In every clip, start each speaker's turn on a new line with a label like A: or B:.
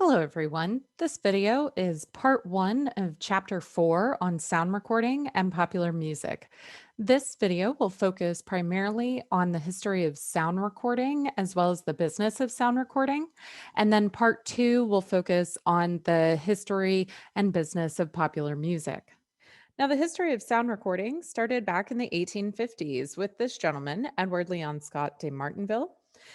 A: Hello, everyone. This video is part one of chapter 4 on sound recording and popular music. This video will focus primarily on the history of sound recording as well as the business of sound recording. And then part 2 will focus on the history and business of popular music. Now, the history of sound recording started back in the 1850s with this gentleman, Edward Leon Scott de Martinville.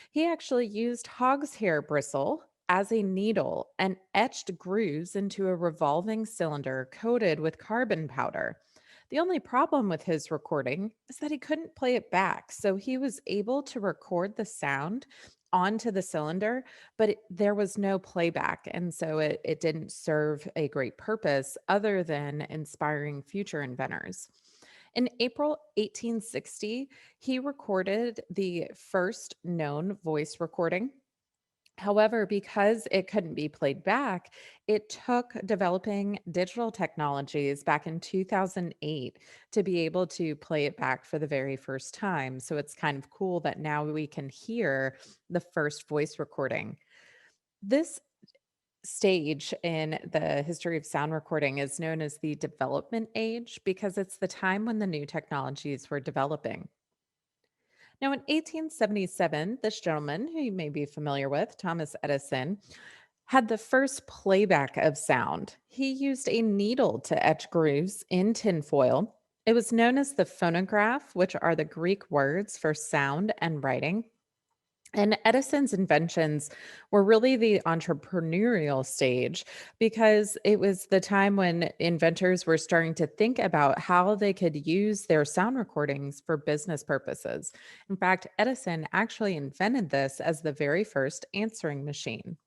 A: He actually used hog's hair bristle as a needle and etched grooves into a revolving cylinder coated with carbon powder. The only problem with his recording is that he couldn't play it back, so he was able to record the sound onto the cylinder, but there was no playback. And so it didn't serve a great purpose other than inspiring future inventors. In April 1860, he recorded the first known voice recording. However, because it couldn't be played back, it took developing digital technologies back in 2008 to be able to play it back for the very first time. So it's kind of cool that now we can hear the first voice recording. This stage in the history of sound recording is known as the development age because it's the time when the new technologies were developing. Now, in 1877, this gentleman, who you may be familiar with, Thomas Edison, had the first playback of sound. He used a needle to etch grooves in tinfoil. It was known as the phonograph, which are the Greek words for sound and writing. And Edison's inventions were really the entrepreneurial stage because it was the time when inventors were starting to think about how they could use their sound recordings for business purposes. In fact, Edison actually invented this as the very first answering machine.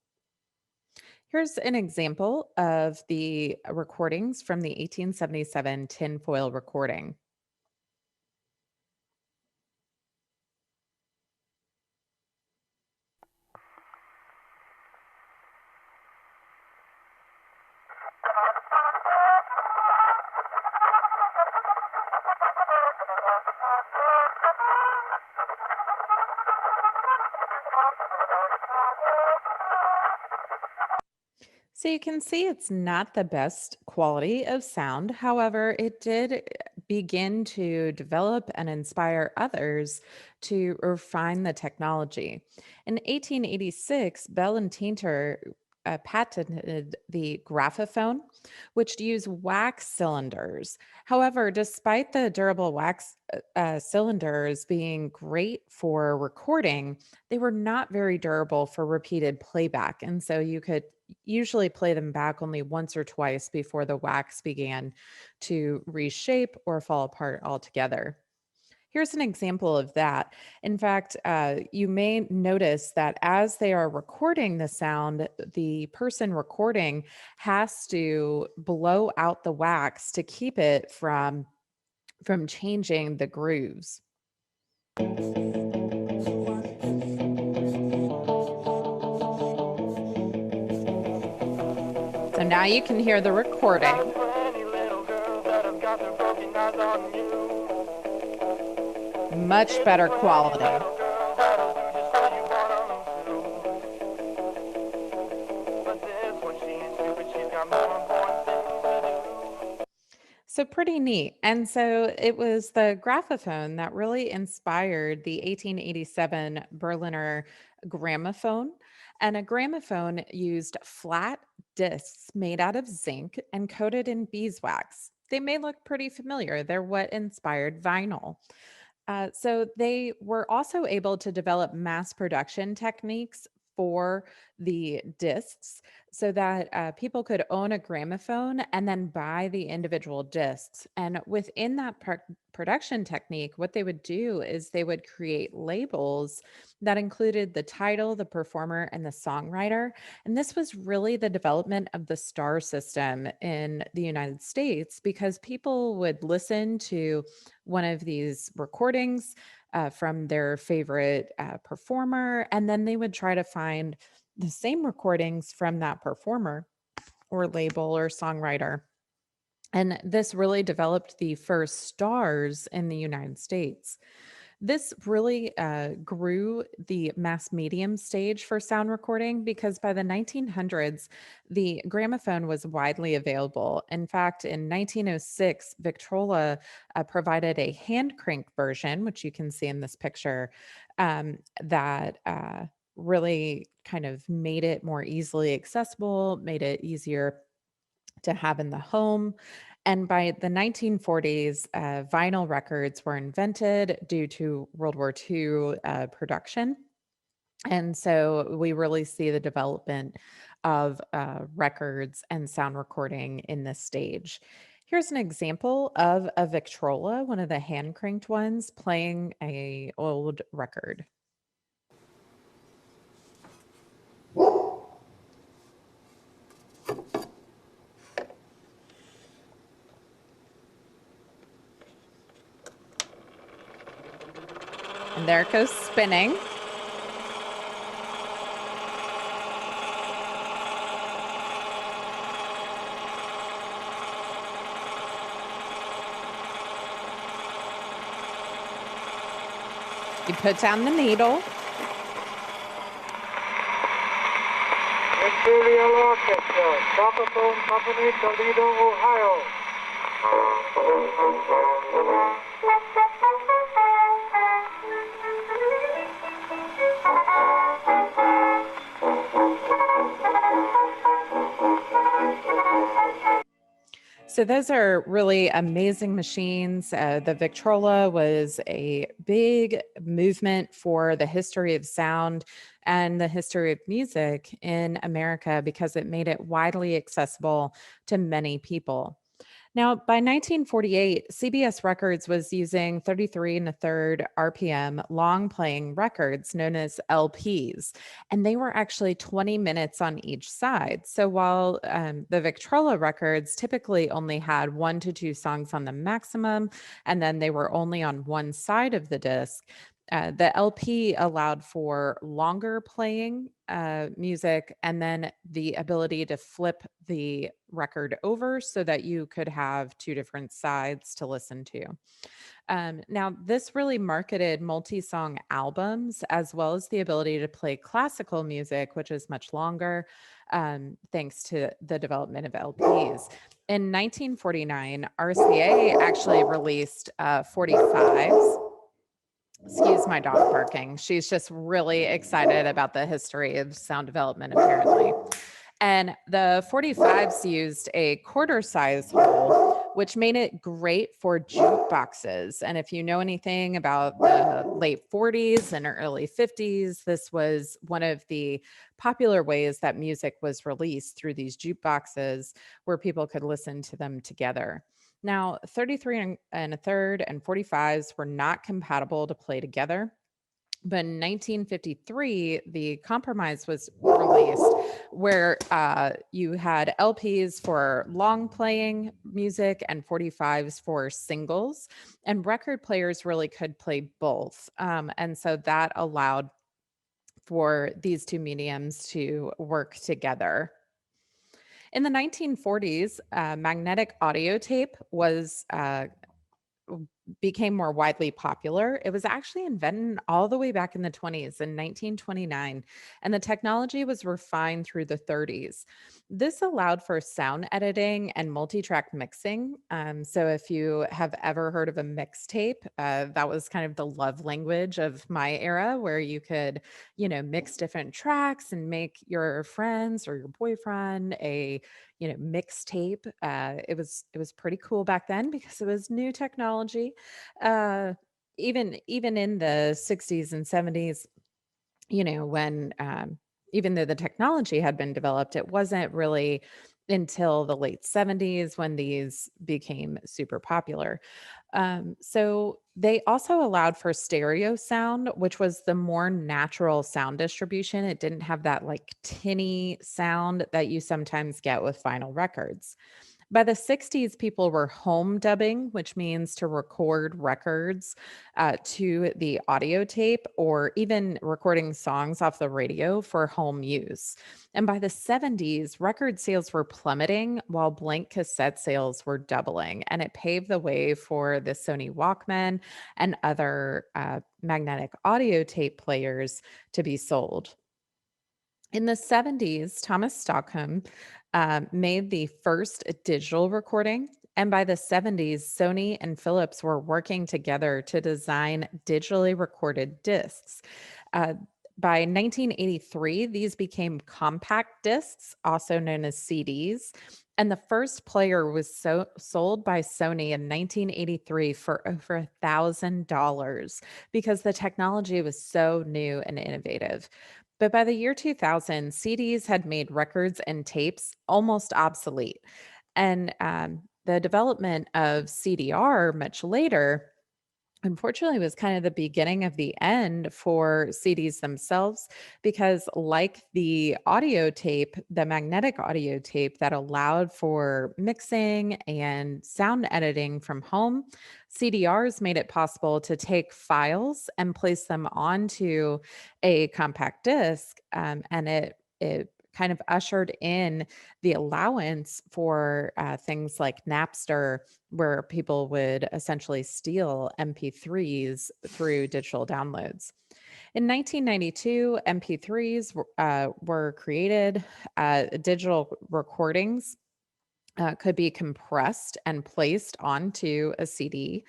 A: Here's an example of the recordings from the 1877 tinfoil recording. So you can see it's not the best quality of sound. However, it did begin to develop and inspire others to refine the technology. In 1886, Bell and Tinter patented the graphophone, which used wax cylinders. However, despite the durable wax cylinders being great for recording, they were not very durable for repeated playback. And so you could usually play them back only once or twice before the wax began to reshape or fall apart altogether. Here's an example of that. In fact, you may notice that as they are recording the sound, the person recording has to blow out the wax to keep it from changing the grooves. So now you can hear the recording. Much better quality. So pretty neat. And so it was the graphophone that really inspired the 1887 Berliner gramophone. And a gramophone used flat discs made out of zinc and coated in beeswax. They may look pretty familiar. They're what inspired vinyl. So they were also able to develop mass production techniques for the discs so that people could own a gramophone and then buy the individual discs. And within that production technique, what they would do is they would create labels that included the title, the performer, and the songwriter. And this was really the development of the star system in the United States because people would listen to one of these recordings from their favorite performer, and then they would try to find the same recordings from that performer or label or songwriter. And this really developed the first stars in the United States. This really grew the mass medium stage for sound recording because by the 1900s, the gramophone was widely available. In fact, in 1906, Victrola provided a hand crank version, which you can see in this picture, that really kind of made it more easily accessible, made it easier to have in the home. And by the 1940s, vinyl records were invented due to World War II production. And so we really see the development of records and sound recording in this stage. Here's an example of a Victrola, one of the hand cranked ones, playing a old record. And there it goes spinning. You put down the needle.
B: Imperial Orchestra, Saxophone Company, Toledo, Ohio.
A: So those are really amazing machines. The Victrola was a big movement for the history of sound and the history of music in America because it made it widely accessible to many people. Now, by 1948, CBS Records was using 33 and a third RPM long playing records known as LPs, and they were actually 20 minutes on each side. So while the Victrola records typically only had 1 to 2 songs on the maximum, and then they were only on one side of the disc, the LP allowed for longer playing music and then the ability to flip the record over so that you could have two different sides to listen to. Now, this really marketed multi song albums as well as the ability to play classical music, which is much longer, thanks to the development of LPs. In 1949, RCA actually released 45s. Excuse my dog barking. She's just really excited about the history of sound development, apparently. And the 45s used a quarter size hole, which made it great for jukeboxes. And if you know anything about the late 40s and early 50s, this was one of the popular ways that music was released through these jukeboxes where people could listen to them together. Now, 33 and a third and 45s were not compatible to play together. But in 1953, the compromise was released where you had LPs for long playing music and 45s for singles, and record players really could play both. And so that allowed for these two mediums to work together. In the 1940s, magnetic audio tape was became more widely popular. It was actually invented all the way back in the 20s in 1929, and the technology was refined through the 30s. This allowed for sound editing and multi-track mixing. So if you have ever heard of a mixtape, that was kind of the love language of my era, where you could, mix different tracks and make your friends or your boyfriend a mixtape. It was pretty cool back then because it was new technology. uh even in the 60s and 70s, when even though the technology had been developed, it wasn't really until the late 70s when these became super popular. So they also allowed for stereo sound, which was the more natural sound distribution. It didn't have that like tinny sound that you sometimes get with vinyl records. By the 60s, people were home dubbing, which means to record records to the audio tape or even recording songs off the radio for home use. And by the 70s, record sales were plummeting while blank cassette sales were doubling. And it paved the way for the Sony Walkman and other magnetic audio tape players to be sold. In the 70s, Thomas Stockholm made the first digital recording. And by the 70s, Sony and Philips were working together to design digitally recorded discs. Uh, by 1983, these became compact discs, also known as CDs. And the first player was sold by Sony in 1983 for over $1,000 because the technology was so new and innovative. But by the year 2000, CDs had made records and tapes almost obsolete. And the development of CDR much later, unfortunately, was kind of the beginning of the end for CDs themselves because, like the audio tape, the magnetic audio tape that allowed for mixing and sound editing from home, CDRs made it possible to take files and place them onto a compact disc, and it kind of ushered in the allowance for things like Napster, where people would essentially steal MP3s through digital downloads. In 1992, MP3s were created. Digital recordings could be compressed and placed onto a CD.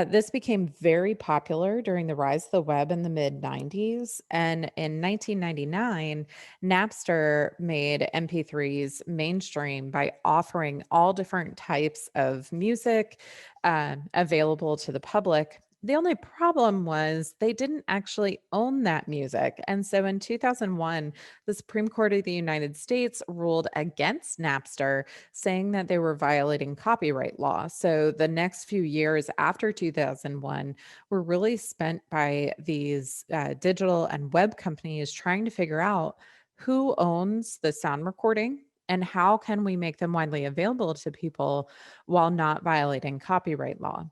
A: This became very popular during the rise of the web in the mid 90s. And in 1999, Napster made MP3s mainstream by offering all different types of music available to the public. The only problem was they didn't actually own that music. And so in 2001, the Supreme Court of the United States ruled against Napster, saying that they were violating copyright law. So the next few years after 2001 were really spent by these digital and web companies trying to figure out who owns the sound recording and how can we make them widely available to people while not violating copyright law.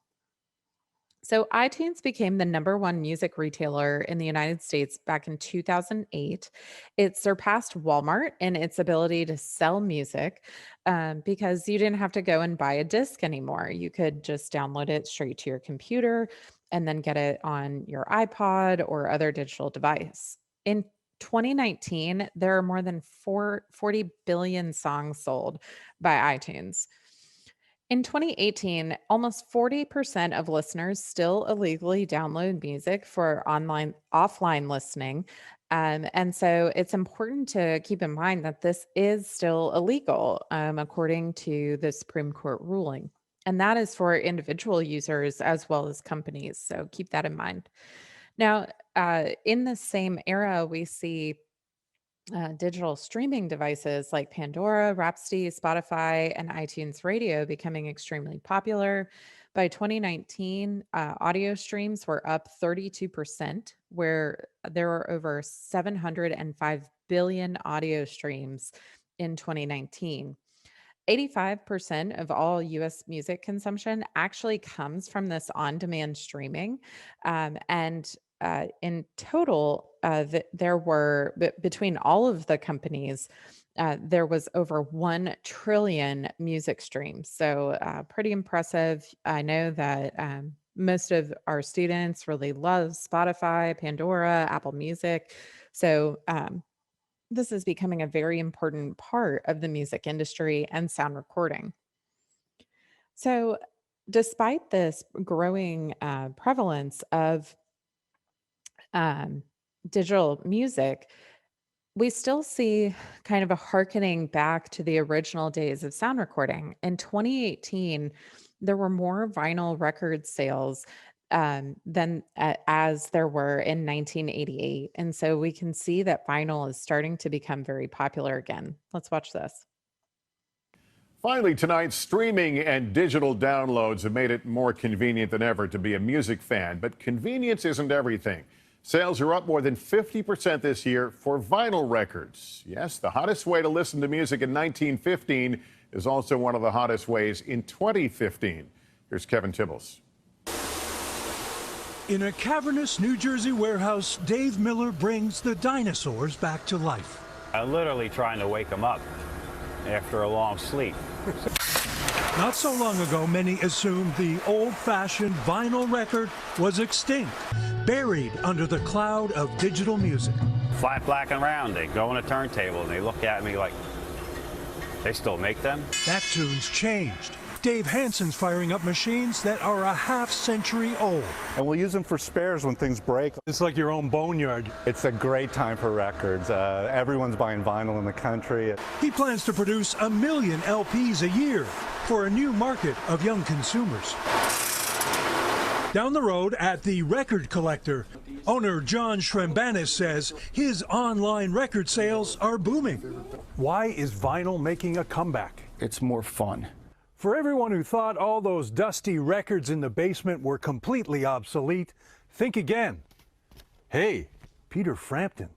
A: So iTunes became the number one music retailer in the United States back in 2008. It surpassed Walmart in its ability to sell music because you didn't have to go and buy a disc anymore. You could just download it straight to your computer and then get it on your iPod or other digital device. In 2019, there are more than 40 billion songs sold by iTunes. In 2018, almost 40% of listeners still illegally download music for online offline listening. And so it's important to keep in mind that this is still illegal, according to the Supreme Court ruling. And that is for individual users as well as companies. So keep that in mind. Now, in the same era, we see digital streaming devices like Pandora, Rhapsody, Spotify, and iTunes Radio becoming extremely popular. By 2019, audio streams were up 32%, where there were over 705 billion audio streams in 2019. 85% of all US music consumption actually comes from this on demand streaming. And in total, there were between all of the companies, there was over 1 trillion music streams. So, pretty impressive. I know that most of our students really love Spotify, Pandora, Apple Music. So, this is becoming a very important part of the music industry and sound recording. So, despite this growing prevalence of um, digital music, we still see kind of a harkening back to the original days of sound recording. In 2018, there were more vinyl record sales than as there were in 1988. And so we can see that vinyl is starting to become very popular again. Let's watch this.
C: Finally, tonight, streaming and digital downloads have made it more convenient than ever to be a music fan. But convenience isn't everything. Sales are up more than 50% this year for vinyl records. Yes, the hottest way to listen to music in 1915 is also one of the hottest ways in 2015. Here's Kevin Tibbles.
D: In a cavernous New Jersey warehouse, Dave Miller brings the dinosaurs back to life.
E: I'm literally trying to wake them up after a long sleep.
D: Not so long ago, many assumed the old-fashioned vinyl record was extinct, buried under the cloud of digital music.
E: Flat, black, and round. They go on a turntable and they look at me like, they still make them?
D: That tune's changed. Dave Hansen's firing up machines that are a half-century old.
F: And we'll use them for spares when things break.
D: It's like your own boneyard.
F: It's a great time for records. Everyone's buying vinyl in the country.
D: He plans to produce 1 million LPs a year for a new market of young consumers. Down the road at the Record Collector, owner John Shrembanis says his online record sales are booming. Why is vinyl making a comeback?
G: It's more fun.
D: For everyone who thought all those dusty records in the basement were completely obsolete, think again. Hey, Peter Frampton.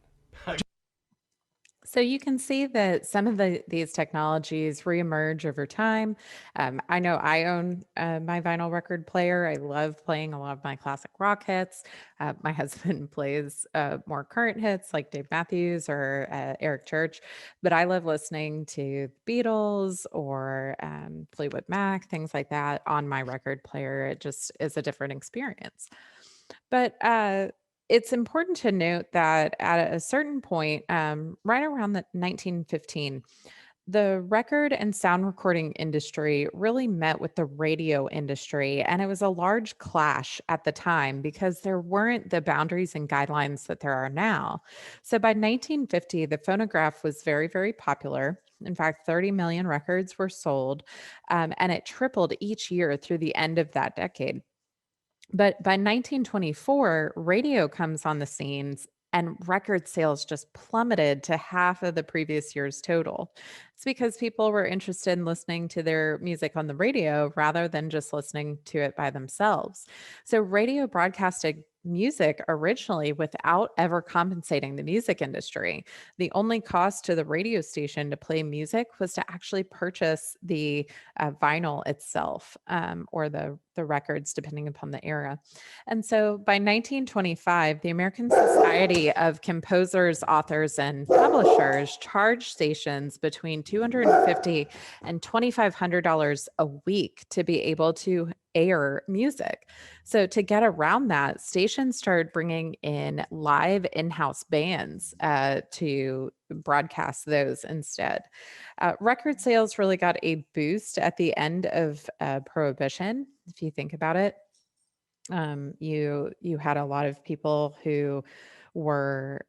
A: So you can see that some of these technologies reemerge over time. I know I own my vinyl record player. I love playing a lot of my classic rock hits. My husband plays more current hits like Dave Matthews or Eric Church, but I love listening to the Beatles or Fleetwood Mac, things like that on my record player. It just is a different experience. But it's important to note that at a certain point, right around the 1915, the record and sound recording industry really met with the radio industry. And it was a large clash at the time because there weren't the boundaries and guidelines that there are now. So by 1950, the phonograph was very, very popular. In fact, 30 million records were sold, and it tripled each year through the end of that decade. But by 1924, radio comes on the scenes and record sales just plummeted to half of the previous year's total. It's because people were interested in listening to their music on the radio rather than just listening to it by themselves. So radio broadcasted music originally without ever compensating the music industry. The only cost to the radio station to play music was to actually purchase the vinyl itself, or the records, depending upon the era. And so by 1925, the American Society of Composers, Authors, and Publishers charged stations between $250 and $2,500 a week to be able to air music. So to get around that, stations started bringing in live in-house bands to broadcast those instead. Record sales really got a boost at the end of Prohibition, if you think about it. You had a lot of people who were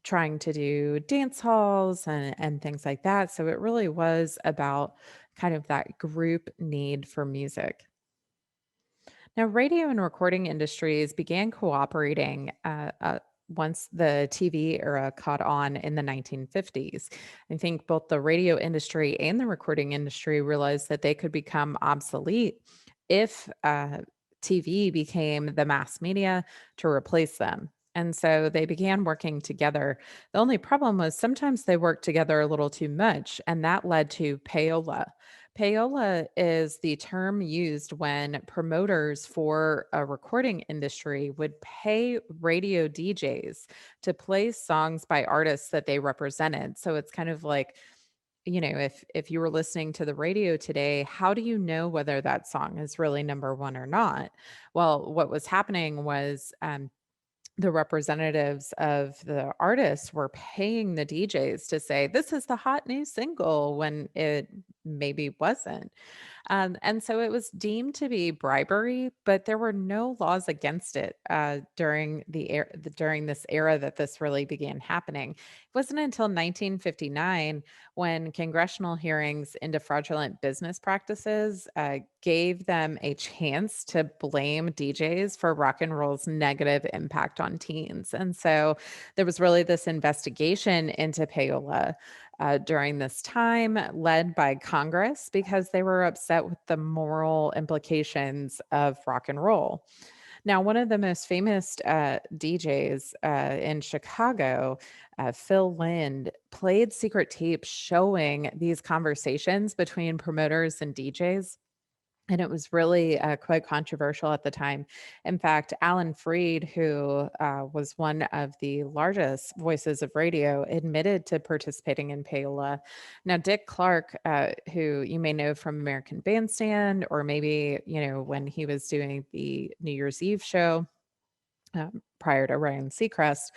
A: trying to do dance halls and things like that. So it really was about kind of that group need for music. Now, radio and recording industries began cooperating once the TV era caught on in the 1950s. I think both the radio industry and the recording industry realized that they could become obsolete if TV became the mass media to replace them. And so they began working together. The only problem was sometimes they worked together a little too much, and that led to payola. Payola is the term used when promoters for a recording industry would pay radio DJs to play songs by artists that they represented. So it's kind of like, if you were listening to the radio today, how do you know whether that song is really number one or not? Well, what was happening was the representatives of the artists were paying the DJs to say, this is the hot new single, when it maybe wasn't. And so it was deemed to be bribery, but there were no laws against it during during this era that this really began happening. It wasn't until 1959 when congressional hearings into fraudulent business practices gave them a chance to blame DJs for rock and roll's negative impact on teens. And so there was really this investigation into payola during this time, led by Congress, because they were upset with the moral implications of rock and roll. Now, one of the most famous DJs in Chicago, Phil Lind, played secret tapes showing these conversations between promoters and DJs. And it was really quite controversial at the time. In fact, Alan Freed, who was one of the largest voices of radio, admitted to participating in payola. Now, Dick Clark, who you may know from American Bandstand, or maybe, when he was doing the New Year's Eve show, prior to Ryan Seacrest,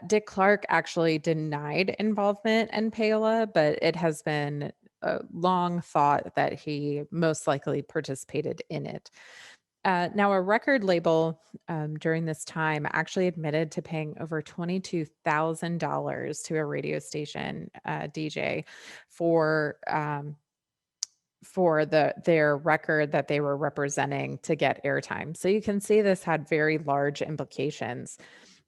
A: Dick Clark actually denied involvement in payola, but it has been long thought that he most likely participated in it. Now, a record label during this time actually admitted to paying over $22,000 to a radio station DJ for their record that they were representing to get airtime. So you can see this had very large implications.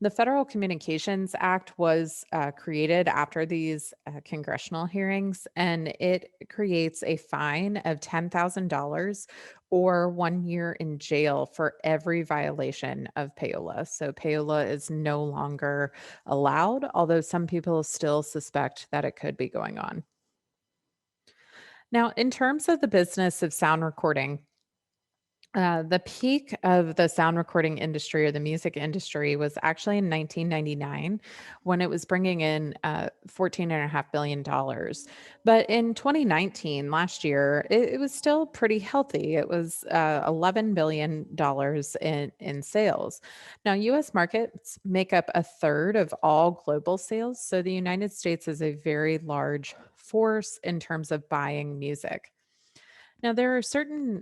A: The Federal Communications Act was created after these congressional hearings, and it creates a fine of $10,000 or 1 year in jail for every violation of payola. So payola is no longer allowed, although some people still suspect that it could be going on. Now, in terms of the business of sound recording, the peak of the sound recording industry or the music industry was actually in 1999 when it was bringing in $14.5 billion. But in 2019, last year, it was still pretty healthy. It was $11 billion in sales. Now, US markets make up a third of all global sales. So the United States is a very large force in terms of buying music. Now, there are certain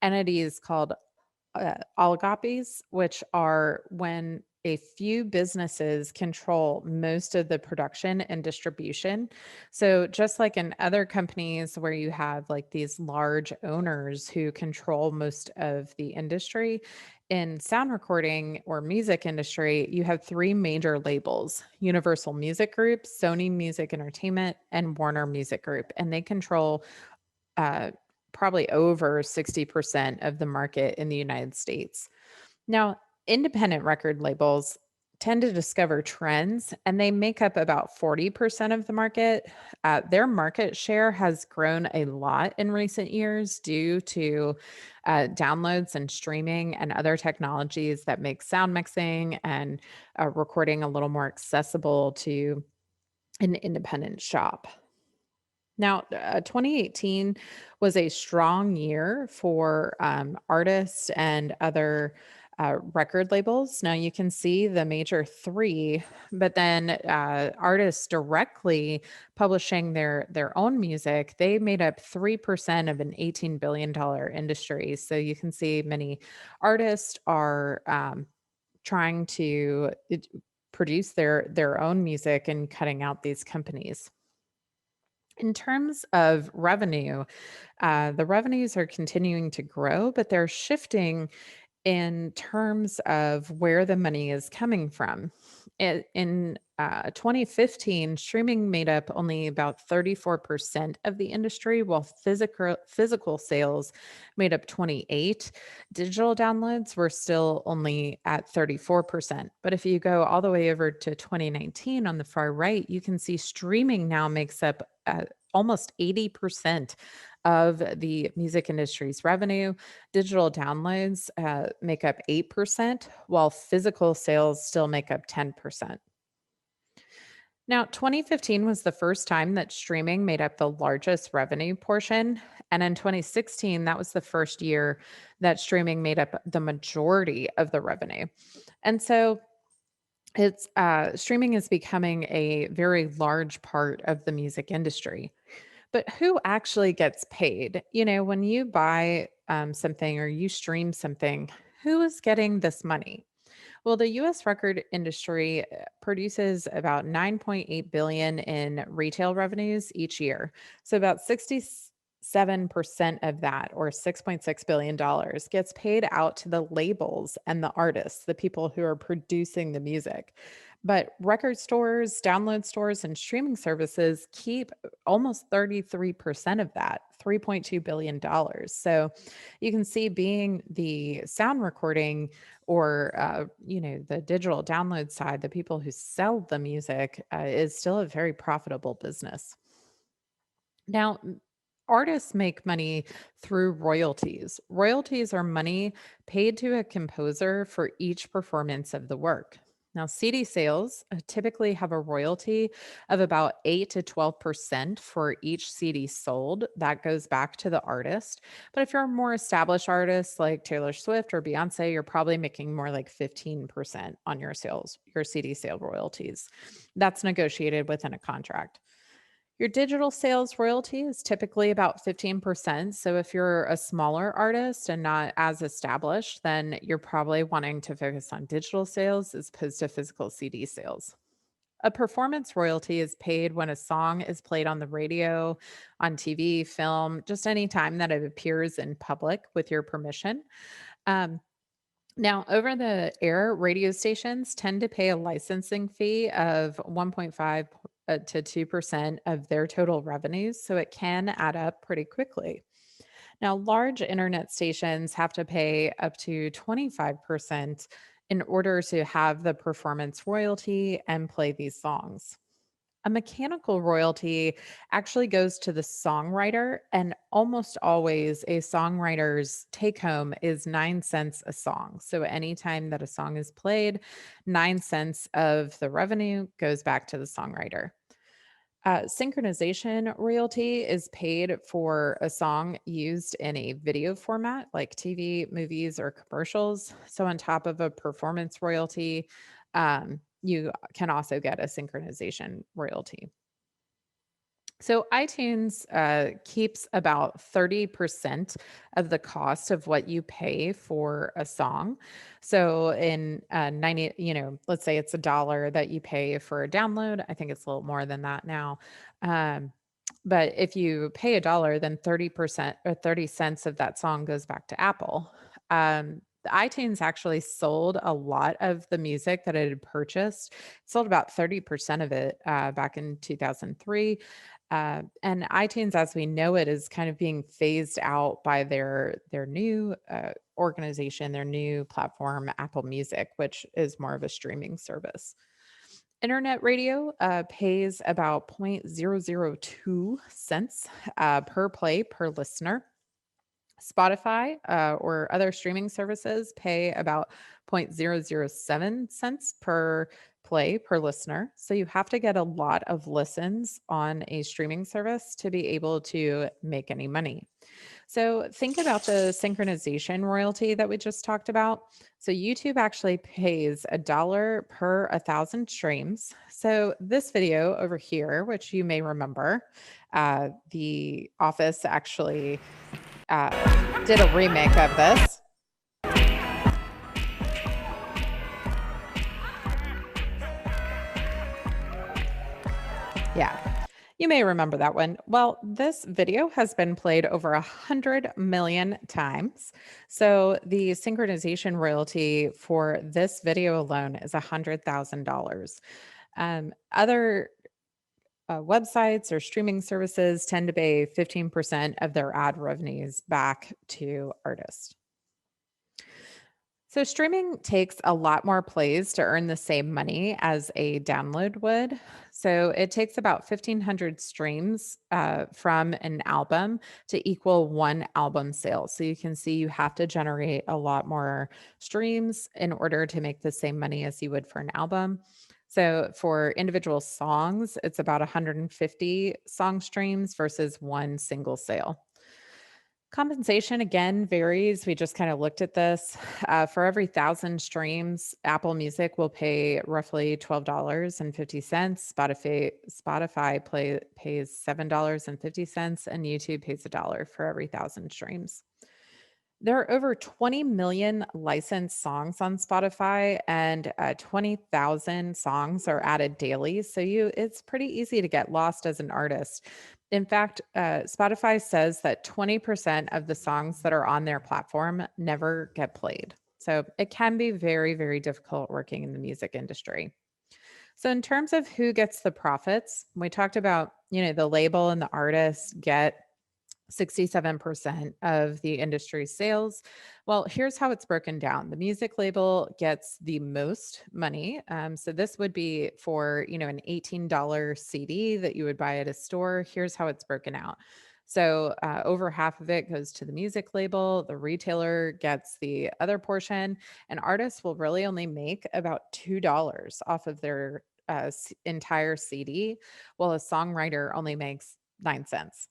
A: entities called oligopolies, which are when a few businesses control most of the production and distribution. So, just like in other companies where you have like these large owners who control most of the industry, in sound recording or music industry, you have three major labels: Universal Music Group, Sony Music Entertainment, and Warner Music Group. And they control uh, probably over 60% of the market in the United States. Now, independent record labels tend to discover trends and they make up about 40% of the market. Their market share has grown a lot in recent years due to downloads and streaming and other technologies that make sound mixing and recording a little more accessible to an independent shop. Now, 2018 was a strong year for artists and other record labels. Now, you can see the major three, but then artists directly publishing their own music, they made up 3% of an $18 billion industry. So you can see many artists are trying to produce their own music and cutting out these companies. In terms of revenue, the revenues are continuing to grow, but they're shifting in terms of where the money is coming from. In 2015, streaming made up only about 34% of the industry, while physical sales made up 28. Digital downloads were still only at 34%. But if you go all the way over to 2019 on the far right, you can see streaming now makes up almost 80% of the music industry's revenue. Digital downloads make up 8%, while physical sales still make up 10%. Now, 2015 was the first time that streaming made up the largest revenue portion. And in 2016, that was the first year that streaming made up the majority of the revenue. And so it's streaming is becoming a very large part of the music industry. But who actually gets paid? When you buy something or you stream something, who is getting this money? Well, the US record industry produces about 9.8 billion in retail revenues each year. So about 67% of that, or $6.6 billion, gets paid out to the labels and the artists, the people who are producing the music. But record stores, download stores, and streaming services keep almost 33% of that, $3.2 billion. So you can see being the sound recording or, the digital download side, the people who sell the music is still a very profitable business. Now, artists make money through royalties. Royalties are money paid to a composer for each performance of the work. Now, CD sales typically have a royalty of about 8 to 12% for each CD sold. That goes back to the artist. But if you're a more established artist like Taylor Swift or Beyonce, you're probably making more like 15% on your sales, your CD sale royalties. That's negotiated within a contract. Your digital sales royalty is typically about 15%. So if you're a smaller artist and not as established, then you're probably wanting to focus on digital sales as opposed to physical CD sales. A performance royalty is paid when a song is played on the radio, on TV, film, just any time that it appears in public with your permission. Um, Now, over the air radio stations tend to pay a licensing fee of 1.5 to 2% of their total revenues, so it can add up pretty quickly. Now, large internet stations have to pay up to 25% in order to have the performance royalty and play these songs. A mechanical royalty actually goes to the songwriter, and almost always a songwriter's take home is 9 cents a song. So, anytime that a song is played, 9 cents of the revenue goes back to the songwriter. Synchronization royalty is paid for a song used in a video format like TV, movies, or commercials. So, on top of a performance royalty, you can also get a synchronization royalty. So iTunes keeps about 30% of the cost of what you pay for a song. So in 90, let's say it's $1 that you pay for a download. I think it's a little more than that now. Um, but if you pay $1, then 30% or 30 cents of that song goes back to Apple. The iTunes actually sold a lot of the music that it had purchased. It sold about 30% of it back in 2003. And iTunes, as we know it, is kind of being phased out by their new organization, their new platform, Apple Music, which is more of a streaming service. Internet radio pays about 0.002 cents per play per listener. Spotify or other streaming services pay about 0.007 cents per play per listener. So you have to get a lot of listens on a streaming service to be able to make any money. So think about the synchronization royalty that we just talked about. So YouTube actually pays $1 per 1,000 streams. So this video over here, which you may remember, The Office actually did a remake of this. Yeah, you may remember that one. Well, this video has been played over 100 million times. So the synchronization royalty for this video alone is $100,000. Other websites or streaming services tend to pay 15% of their ad revenues back to artists. So streaming takes a lot more plays to earn the same money as a download would. So it takes about 1,500 streams from an album to equal one album sale. So you can see you have to generate a lot more streams in order to make the same money as you would for an album. So for individual songs, it's about 150 song streams versus one single sale. Compensation again varies. We just kind of looked at this. For every 1,000 streams, Apple Music will pay roughly $12.50. Spotify pays $7.50, and YouTube pays $1 for every 1,000 streams. There are over 20 million licensed songs on Spotify, and 20,000 songs are added daily. So it's pretty easy to get lost as an artist. In fact, Spotify says that 20% of the songs that are on their platform never get played. So it can be very, very difficult working in the music industry. So in terms of who gets the profits, we talked about, the label and the artist get 67% of the industry's sales. Well, here's how it's broken down. The music label gets the most money. So this would be for, an $18 CD that you would buy at a store. Here's how it's broken out. So over half of it goes to the music label. The retailer gets the other portion, and artists will really only make about $2 off of their entire CD, while a songwriter only makes 9 cents.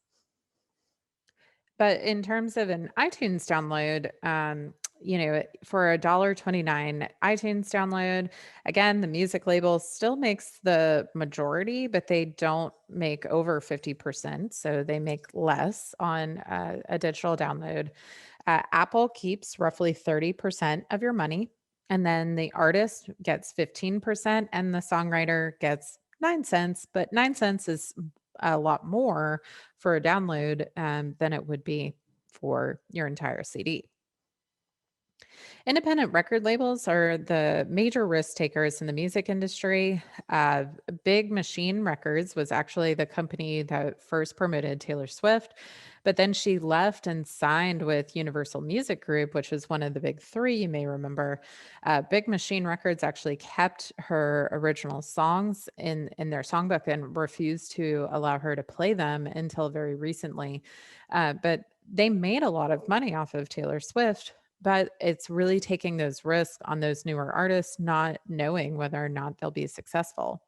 A: But in terms of an iTunes download, for $1.29 iTunes download, again, the music label still makes the majority, but they don't make over 50%. So they make less on a digital download. Apple keeps roughly 30% of your money. And then the artist gets 15% and the songwriter gets 9 cents. But 9 cents is a lot more for a download than it would be for your entire CD. Independent record labels are the major risk takers in the music industry. Big Machine Records was actually the company that first promoted Taylor Swift, but then she left and signed with Universal Music Group, which was one of the big three, you may remember. Big Machine Records actually kept her original songs in their songbook and refused to allow her to play them until very recently. But they made a lot of money off of Taylor Swift, but it's really taking those risks on those newer artists, not knowing whether or not they'll be successful.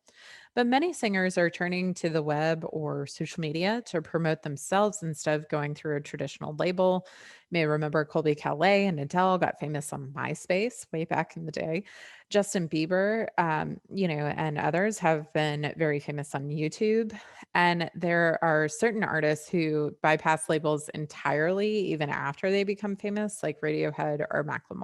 A: But many singers are turning to the web or social media to promote themselves instead of going through a traditional label. You may remember Colby Calais and Adele got famous on MySpace way back in the day. Justin Bieber, and others have been very famous on YouTube. And there are certain artists who bypass labels entirely, even after they become famous, like Radiohead or Macklemore.